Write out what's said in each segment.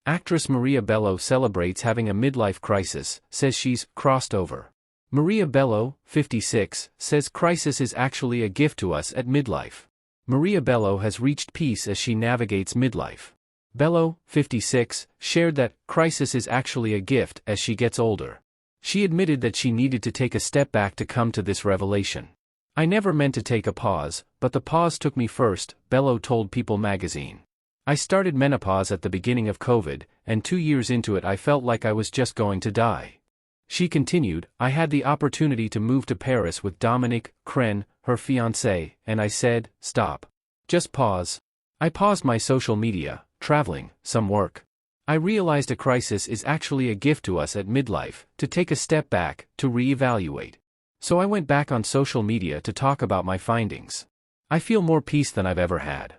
Actress Maria Bello celebrates having a midlife crisis, says she's crossed over. Maria Bello, 56, says crisis is actually a gift to us at midlife. Maria Bello has reached peace as she navigates midlife. Bello, 56, shared that crisis is actually a gift as she gets older. She admitted that she needed to take a step back to come to this revelation. I never meant to take a pause, but the pause took me first, Bello told People magazine. I started menopause at the beginning of COVID, and 2 years into it I felt like I was just going to die. She continued, I had the opportunity to move to Paris with Dominique Crenn, her fiancé, and I said, stop. Just pause. I paused my social media, traveling, some work. I realized a crisis is actually a gift to us at midlife, to take a step back, to reevaluate. So I went back on social media to talk about my findings. I feel more peace than I've ever had.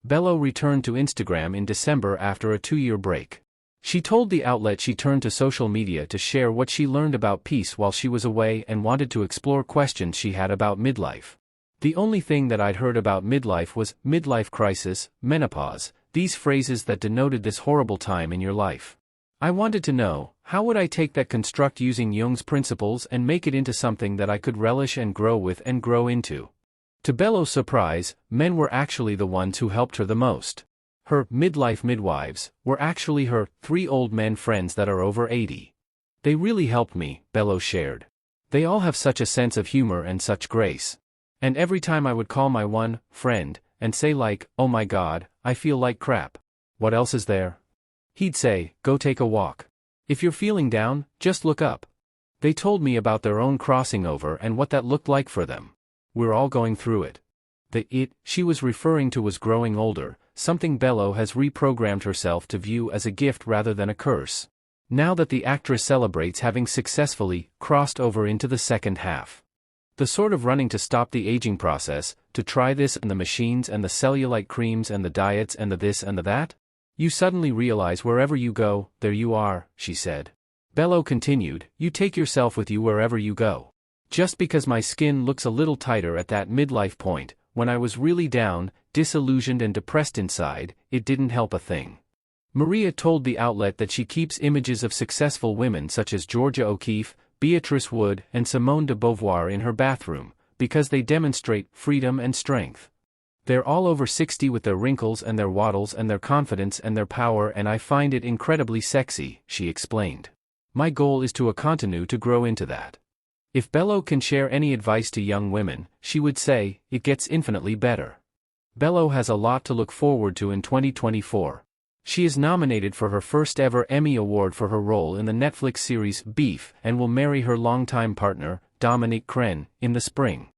Bello returned to Instagram in December after a 2-year break. She told the outlet she turned to social media to share what she learned about peace while she was away and wanted to explore questions she had about midlife. The only thing that I'd heard about midlife was midlife crisis, menopause, these phrases that denoted this horrible time in your life. I wanted to know, how would I take that construct using Jung's principles and make it into something that I could relish and grow with and grow into? To Bello's surprise, men were actually the ones who helped her the most. Her midlife midwives were actually her 3 old men friends that are over 80. They really helped me, Bello shared. They all have such a sense of humor and such grace. And every time I would call my one friend and say like, oh my God, I feel like crap. What else is there? He'd say, go take a walk. If you're feeling down, just look up. They told me about their own crossing over and what that looked like for them. We're all going through it. The it she was referring to was growing older, something Bello has reprogrammed herself to view as a gift rather than a curse. Now that the actress celebrates having successfully crossed over into the second half. The sort of running to stop the aging process, to try this and the machines and the cellulite creams and the diets and the this and the that? You suddenly realize wherever you go, there you are, she said. Bello continued, you take yourself with you wherever you go. Just because my skin looks a little tighter at that midlife point, when I was really down, disillusioned and depressed inside, it didn't help a thing. Maria told the outlet that she keeps images of successful women such as Georgia O'Keeffe, Beatrice Wood and Simone de Beauvoir in her bathroom, because they demonstrate freedom and strength. They're all over 60 with their wrinkles and their waddles and their confidence and their power, and I find it incredibly sexy, she explained. My goal is to continue to grow into that. If Bello can share any advice to young women, she would say, it gets infinitely better. Bello has a lot to look forward to in 2024. She is nominated for her first ever Emmy Award for her role in the Netflix series Beef and will marry her longtime partner, Dominique Crenn, in the spring.